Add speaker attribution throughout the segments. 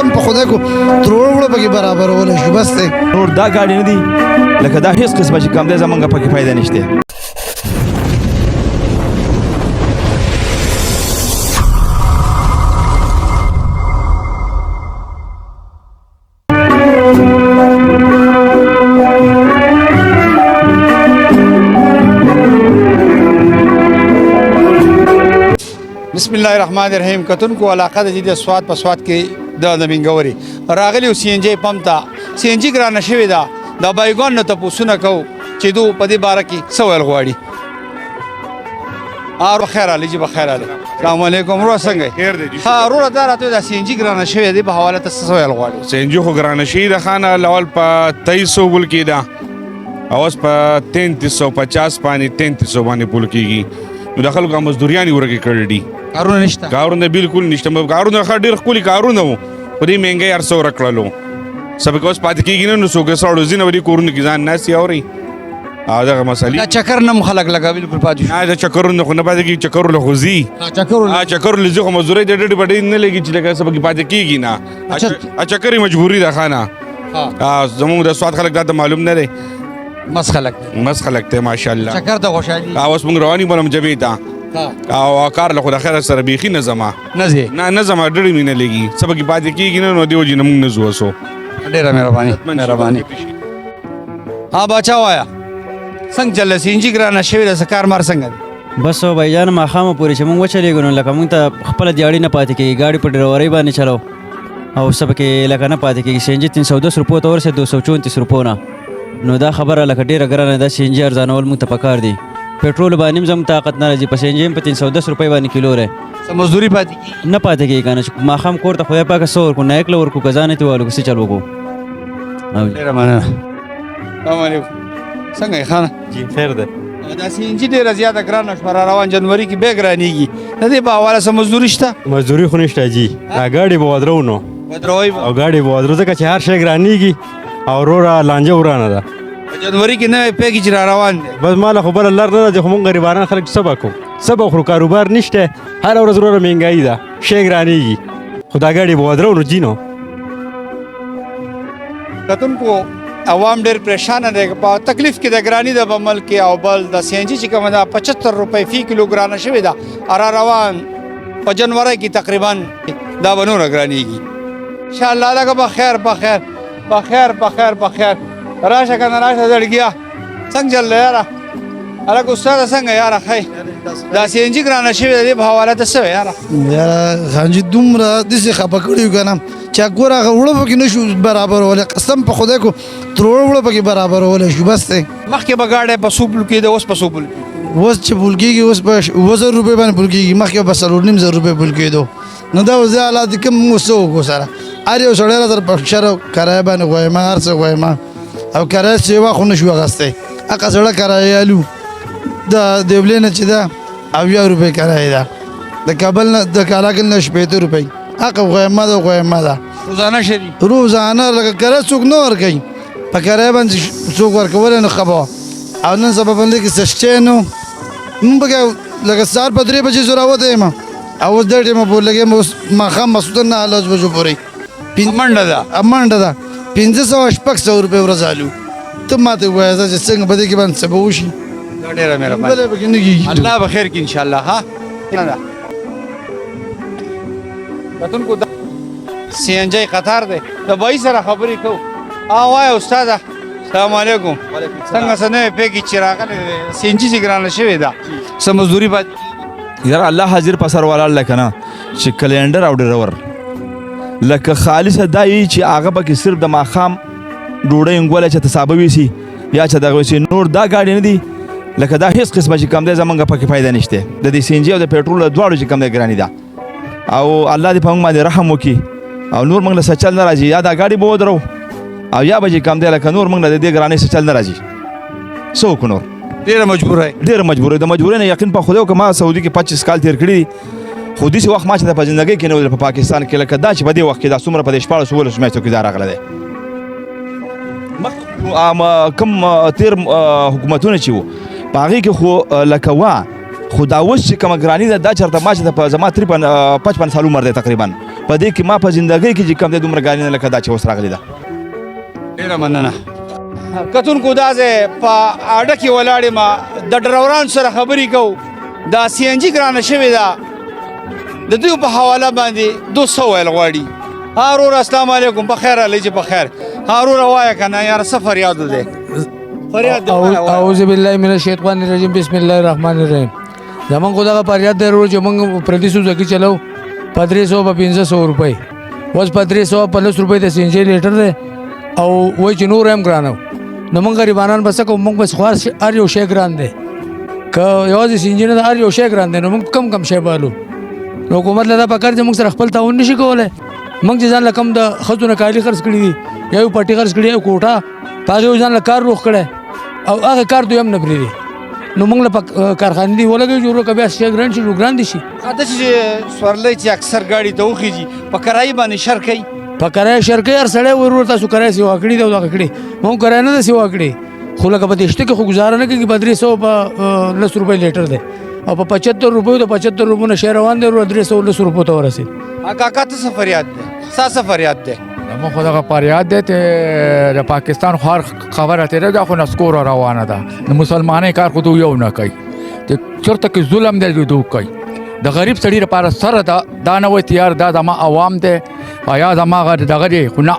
Speaker 1: قسم په خدای کو تروړ وړ پکې برابرول شي بس ته
Speaker 2: نور دا ګاډي نه دي لکه دا هیڅ قسمه چې کم دی زمونږ پکې فایده نشته.
Speaker 3: بسم الله الرحمن الرحیم. کتونکو علاقه د دې سواد په سواد کې د نمنګوري راغلی او سی ان جی پمپ ته سی ان جی ګرانه شوې ده. د بایګون نه تاسو کو چې دو په دې باره کې سوال غواړي. بخیر علي جی بخیر علي. السلام علیکم. رو څنګه
Speaker 4: خیر دی
Speaker 3: ها رو دا راته د سی ان جی ګرانه شوې ده په حواله تاسو سوال غواړي.
Speaker 4: سی ان جی خو ګرانه شي د خانه لول په 2300 بول کې ده اوس په 3350 باندې 3300 باندې بول کېږي. نو د خلکو مزدوریانې ورکې کړې دي.
Speaker 3: کارونه نشته.
Speaker 4: کارونه بالکل نشته. کارونه ډېر ښکلي کارونه وو په دې مهنګۍ هر څه ورکړلو. سبق اوس پاتې کېږي نه نو څوک سړو ځي نه ودې کورونه کې ځان ناستې اوري او دغه مسلې.
Speaker 3: دا چکر نه خلک لګا بالکل پاتې شو.
Speaker 4: نه د چکرونه خو نه پاتې کېږي. چکرونه خو ځي چکرونه ځي خو مزدورۍ د ډېرې بډې نه لګي چې لکه سبق پاتې کېږي نه. چکرې مجبوري ده خانه. زموږ د سواد خلک دا ته معلوم نه دی.
Speaker 3: مس خلک
Speaker 4: ته ماشاءالله
Speaker 3: چکر ته خوشحالي.
Speaker 4: اوس موږ رواني بولم جبې ته او کار له خو د خیر سره بیخي نه زما
Speaker 3: نه
Speaker 4: زما ډېرې مینه لګي سبق پاتې کېږي نه نو دې وجې نه موږ نه ځو اوسو.
Speaker 3: ډېره مهرباني. ها باچا وایا څنګه چل سی ان جی ګرانه شوې ده کار مار څنګه
Speaker 5: بس بھائی جان ماښامه پورې چې موږ وچلېږو نو لکه موږ ته خپله دیاړي نه پاتې کېږي. ګاډي په ډرایورۍ باندې چلو او څه پکې لکه نه پاتې کېږي. سی ان جي 310 روپو ته ورسېد 234 روپو نه. نو دا خبره لکه ډېره ګرانه ده. سی ان جي ارزانول موږ ته پکار دي. پېټرول باندې هم زموږ طاقت نه راځي. په سی ان جي هم په 310 روپۍ باندې کیلو دی.
Speaker 3: مزدوري پاتې کېږي
Speaker 5: نه پاتې کېږي که نه چې ماښام کور ته خدای پاکه څه ورکړو نه یکله ورکړو که ځان یې ته والو که څه چل وکړو.
Speaker 3: ډېره مننه. السلام علیکم. څنګه یې خانه
Speaker 2: جی خیر ده.
Speaker 3: دا سی ان جي ډېره زیاته ګرانه شوه. را روان جنوري کې بیا ګرانېږي. د دې په حواله څه مزدوري شته؟
Speaker 6: مزدوري خو نشته جي. ګاډي به ودرو نو او ګاډي به ودرو ځکه چې هر شی ګرانېږي او روره لانجه ورانه ده.
Speaker 3: جنوري کې نوی پیکیج را روان دی.
Speaker 6: بس ماله خو بله لار نه ده چې خو موږ غریبانان خلک څه به کوو څه به خورو. کاروبار نشته. هره ورځ وروره مهنګایي ده. شی ګرانېږي خو دا ګاډي به ودرو نو جي نو.
Speaker 3: کتونکو عوام ډېر پریشانه دی په تکلیف کې د ګراني د په ملک او بل د سی ان جي چې کومه ده 75 روپۍ فی کیلو ګرانه شوې ده. را روان په جنوري کې تقریبا دا به نوره ګرانېږي. انشاءالله لکه بخیر راشه که نه راشه زړګیا څنګه چل دی یاره هلک استاده څنګه یاره ښی دا سی ان جي ګرانه شوې ده دې په حواله ته څه وې یاره؟
Speaker 1: یاره خانجي دومره داسې خفه کړي یو که نه چې ګوره هغه وړه پکې نه شو برابرولی. قسم په خدای کو تروړ وړه پکې برابرولی شو بس دی.
Speaker 3: مخکې به ګاډی په څو پول کېده اوس په څو پول کېږي؟
Speaker 1: اوس چې پول کېږي اوس په 2000 روپۍ باندې پول کېږي. مخکې به 4.5 روپۍ پول کېدو. نو دا اوس حالات کوم موږ څه وکړو سره هر یو سړی راته په شر کرایه باندې غوایم هر څه غوایم او کرایه سیوا خو نه شو اخیستی. هغه سړی کرایه الو د دیوبلې نه چې ده 80 روپۍ کرایه ده. د کابل نه د کالاګل نه 80 روپۍ هغه غویمه ده روزانه لکه کرایه څوک نه ورکوي. په کرایه باندې څوک ورکولی نه ښه به او نن سبا باندې کې څه شتی نو مونږ پکې لکه سهار په 3 بجې زه راوتی یم او اوس دې ټایمه پورې لګېږم. اوس ماښام مسودن نه 10 بجو پورې منډه ده 500-600 روپۍ ورځ الو. ته ماته ووایه چې څنګه په دې کې باندې څه به وشي.
Speaker 3: ډېره مهرباني.
Speaker 1: بله پکې نه کېږي.
Speaker 3: الله به خیر کړي انشاءالله. ها کتونکو دا سی ان جي قطار دی. د بایي سره خبرې کوو. وایه استاده السلام علیکم. څنګه څه نوی پیکیج چې راغلی دی سی ان جي چې ګرانه شوې ده څه مزدوري پاتې
Speaker 2: یاره الله حاضر په سر ولاړ لکه نه چې کلینډر او ډرایور لکه خالصه دا یي چې هغه پکې صرف د ماښام ډوډۍ انګولی چې تصابه ویسي یا چې دغه ویسي نور دا ګاډي نه دي لکه دا هیڅ قسمه چې کم دی زمونږ پکې فایده نشته. د دې سی ان جي او د پېټرول دواړو چې کم دی ګراني ده او الله دې په موږ باندې رحم وکړي او نور موږ له څه چل نه راځي. یا دا ګاډي به ودرو او یا به چې کم دی لکه نور موږ له دې ګرانۍ څه چل نه راځي. څه وکړو نور
Speaker 3: ډېره مجبوره
Speaker 2: د مجبورۍ نه یقین په خدای وکړه. ما سعودي کې 25 کال تېر کړي دي خو داسې وخت ما چې په زندګۍ کې نه ولید په پاکستان کې لکه دا چې په دې وخت کې دا څومره په دې 14 میاشتو کې دا راغلی دی. کوم تېر حکومتونه چې وو په هغې کې خو لکه وا خو دا اوس چې کومه ګراني ده دا چېرته ما چې زما 55 سال عمر دی تقریبا په دې کې ما په زندګۍ کې چې کوم دی دومره ګاډي نه لکه دا چې اوس راغلې ده.
Speaker 3: ډیره مننه. کتونکو دا ځای په اډه کې ولاړ یم، د ډرورانو سره خبرې کوو. دا سی ان جي ګرانه شوې ده، د دوی په حواله باندې 200 ویل غواړي. هارور السلام علیکم، په خیر علی جی په خیر. هارور وایه کنه یار څه فریاد دی؟ فریاد دی.
Speaker 7: اعوذ بالله من الشیطان الرجیم، بسم الله الرحمن الرحیم. زمونږ خو دغه فریاد دی چې موږ پردي سوزکي چلو په 300 په 500 روپۍ، اوس په 350 روپۍ د سی ان جي لیټر دی او وایي چې نور هم ګرانه. نو موږ غریبانان بس کوو، موږ بس خوار هر یو شی ګران دی، که یوازې سی ان جي نه هر یو شی ګران دی. نو موږ کم شی بالو. نو حکومت له دا پکار چې موږ سره خپل تعاون نشي کولی. موږ چې ځان له کم د ښځو نه کالي خرڅ کړي دي، یا یو پټي خرڅ کړي، یو کوټه په هغې ځان له کار روغ کړی او هغه کار دوی هم نه پرېږدي. نو موږ له کارخانې دي ولګوي چې ورو که بیا شی ګران شي نو ګران دي شي.
Speaker 3: دا چې سورلی چې اکثر ګاډي ته وخیږي په کرایې باندې شر کوي.
Speaker 7: په کرایه شر کوي، هر سړی ورور تاسو کرایه سیوا کړي ده او دغه کړي، موږ کرایه نه ده سیوا کړې. خو لکه په دشته کې خو ګزاره نه کېږي. په 300 په 10 روپۍ لیټر دی او په 75 روپیو د 75 روپیو نه شی روان دی، 310 روپیو ته ورسېد.
Speaker 3: کاکا ته څه فریاد دی؟ څه فریاد دی؟
Speaker 8: زموږ خو دغه فریاد دی چې د پاکستان خو هر خبره تېره ده، خو نسکوره روانه ده. د مسلمانۍ کار خو دوی یو نه کوي، چې چېرته کې ظلم دی دوی کوي. د غریب سړي لپاره سره دا نه وایي تیار دا زما عوام دی یا زما دغه دی، خو نه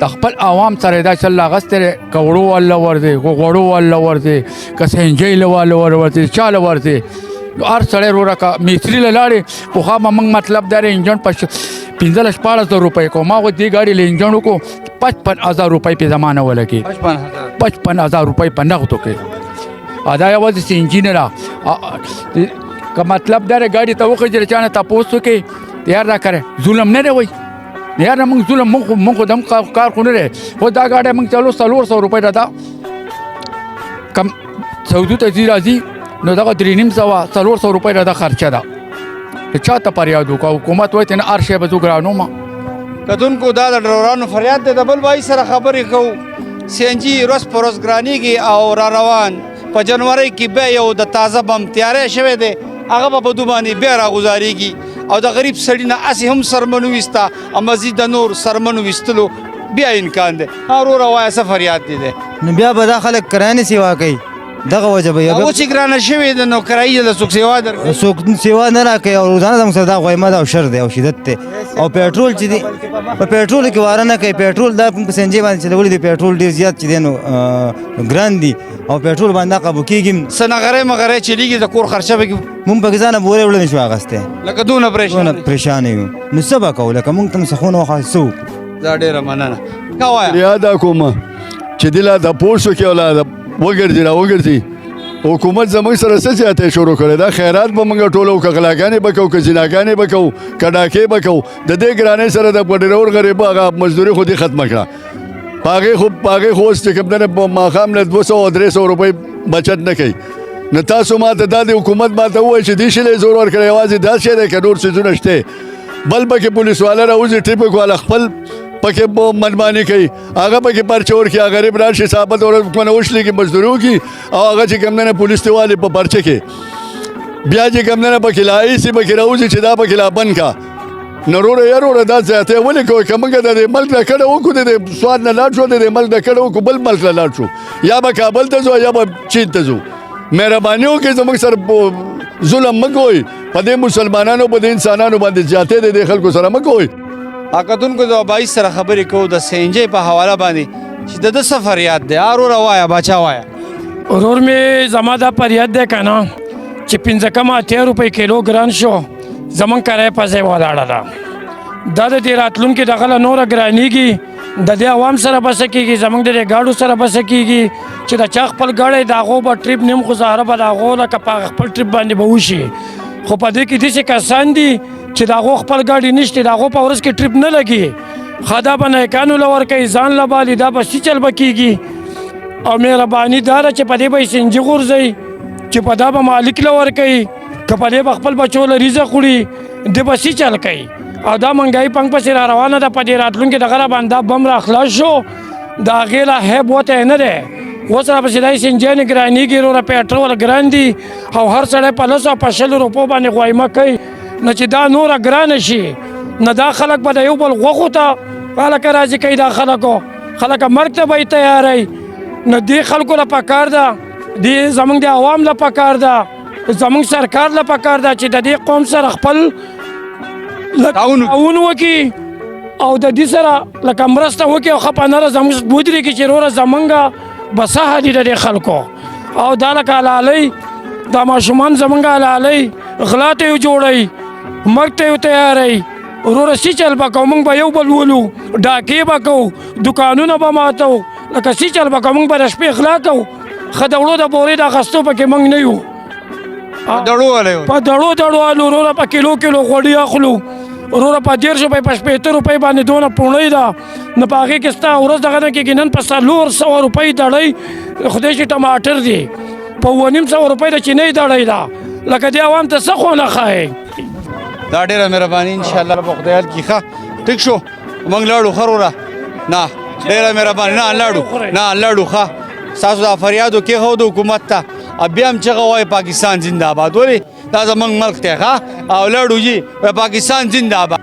Speaker 8: د خپل عوام سره دا چل اغوستی دی. که وړو واله ورځي، که غوړو واله ورځي، که سنجۍ له واله ورځي، چا له ورځي، هر سړی وروره که میستري له لاړې پخوا به موږ مطلب دا انجن په 15-16 روپۍ کو، ما خو دې ګاډي له انجن وکړو 55,000 روپۍ پې زمانه ولګي. 55,000 روپۍ په نغدو کې. دا یوازې سی ان جي نه ده. که مطلب دا دی ګاډي ته وخېږي چا نه تپوس وکړي یار دا کړی ظلم نه دی وایي یار موږ ظلم موږ خو دم کار خو نه دی. خو دا ګاډی موږ چلو 400 روپۍ ده، دا کم سعودي ته ځي راځي نو دغه 350-400 روپۍ ده خرچه ده. چا ته فریاد وکړو؟ حکومت وایي نه هر شی به زه ګرانو ما.
Speaker 3: کتونکو دا د ډرورانو فریاد دی. د بل وایي سره خبرې کوو. سی ان جي ورځ په ورځ ګرانېږي او را روان په جنورۍ کې بیا یو د تازه بم تیاری شوی دی، هغه به په دو باندې بیا راګزارېږي او د غریب سړي نه هسې هم سرمنو ویسته او مزید د نور سرمنو ویستلو بیا امکان دی. وروره وایه څه فریاد دی؟
Speaker 9: نو بیا به دا خلک کرایه نه سیوا کوي، دغه وجه به
Speaker 3: او چې ګرانه شوې ده نو کرایي له څوک سیوا درکوي؟
Speaker 9: څوک سیوا نه راکوي او روزانه زموږ سره دا غویمه ده او شر دی او شدت دی. او پیټرول چې دی په پیټرول کې واره نه کوي. پیټرول دا په سی ان جي باندې چلولي دی، پیټرول ډېر زیات چې دی نو ګران دي او پیټرول باندې قابو کېږي.
Speaker 3: څه نغرۍ مغرۍ چلېږي، د کور خرچه به
Speaker 9: مونږ پکې ځانه بورې وړه نه شو اخیستی،
Speaker 3: لکه دونه
Speaker 9: پریشانه یو. نو څه به کوو؟ لکه مونږ ته مسخونه وخواه څه وکړو؟
Speaker 3: دا ډېره مننه. کا وایه
Speaker 10: یاده کوم چې دله د پوسو کې ولا وګرځي راوګرځي حکومت زموږ سره څه زیاتې شروع کړې ده. خیرات به موږ ټولو که غلاګانې به کوو، که زناګانې به کوو، که ډاکې به کوو. د دې ګرانۍ سره د ډرور غریب هغه مزدوري خو دې ختمه کړه. په هغې خو اوس چې کوم دی په ماښام له 200-300 روپۍ بچت نه کوي. نو تاسو ما ته دا د حکومت ما ته ووایي چې دې شي له زور ورکړی، یوازې دا شی دی که نور څیزونه شته. بل پکې پولیس والا راوځي، ټریفک والا خپل پکې منماني کوي، هغه پکې پرچه ورکړي، هغه غریب راشي ثابت ورکړي وشلېږي مزدوري وکړي او هغه چې کوم دی پولیس ته والي په پرچه کې بیا چې کوم دی پکې لایسي پکې راوځي چې دا پکې لا بند کا. نو وروره یاروره دا زیاتې ولې کوئ؟ که موږ د دې ملک نه کډه وکړو، د دې سواد نه لاړ شو، د دې ملک نه کډه وکړو، بل ملک نه لاړ شو، یا به کابل ته ځو یا به چین ته ځو. مهرباني وکړئ زموږ سره ظلم مه کوئ، په دې مسلمانانو په دې انسانانو باندې زیاتې د دې خلکو سره مه کوئ.
Speaker 3: کتونکو د وبایي سره خبرې کوو د سی ان جي په حواله باندې چې د ده څه فریاد دی. وروره وایه باچا وایه.
Speaker 11: ورور مې زما دا فریاد دی که نه چې 15 روپۍ کیلو ګران شو، زمونږ کرایه په ځای ولاړه ده. دا د دې راتلونکي دغه له نوره ګرانېږي، د دې عوام سره به څه کېږي، زمونږ د دې ګاډو سره به څه کېږي چې د چا خپل ګاډی د هغو به ټریپ نیم ګزاره به د هغو لکه په خپل ټریپ باندې به وشي. خو په دې کې داسې کسان دي چې د هغو خپل ګاډي نشته، د هغو په ورځ کې ټریپ نه لګي، ښه دا به نیکانو له ورکوي، ځان له بالي، دا به څه چل به کېږي. او مهرباني دا ده چې په دې به یې سنجي غورځوي چې په دا به مالک له ورکوي، که په دې به خپل بچو له رزق وړي، دې به څه چل کوي. او دا منګایي پنګ پسې را روانه ده. په دې راتلونکي دغه را باندې دا بم را خلاص شو، د هغې لا هیب وتی نه دی. اوس را پسې دا سنجیانې ګرانېږي، وروره پیټرول ګران دي او هر سړی په 100 او په 100 روپو باندې غوایمه کوي. نو چې دا نوره ګرانه شي نه دا خلک به د یو بل غوښو ته هلکه راضي کوي دا خلکو خلک مرګ ته به یې تیاروي نو دې خلکو له پکار ده دې زمونږ د عوام له پکار ده زمونږ سرکار له پکار ده چې د دې قوم سره خپل تعاون وکړي او د دې سره لکه مرسته وکړي او ښه په نره زموږ ودرېږي چې وروره زمونږ به څه حال دي د دې خلکو او دا لکه حلالۍ دا ماشومان زمونږ حلالۍ غلا ته یې جوړوي مرګ ته یې تیاروي وروره سی چل به کوو موږ به یو بل ولو ډاکې به کوو دوکانونه به ماتو لکه سی چل به کوو موږ به د شپې غلا کوو ښه د وړو د بورې د اخیستو پکې موږ نه یو په دړو والو وروره په کیلو غوړي اخلو وروره په 150 روپۍ په 75 روپۍ باندې دونه پوڼۍ ده نه په هغې کې ستا ورځ دغه نه کېږي نن په 400 روپۍ دړۍ خدای چې ټماټر دي په 950 روپۍ د چینۍ دړۍ ده لکه دې عوام ته څه خو نه ښایي
Speaker 3: دا ډېره مهرباني انشاءالله به خدای حل کړي ښه ټیک شو موږ لاړو ښه وروره نه ډېره مهرباني نه لاړو ښه ستاسو دا فریادو کېښود حکومت ته بیا هم چغه وایي پاکستان زنده باد ولې دا زموږ ملک دی ښه او لاړو جي پاکستان زنده باد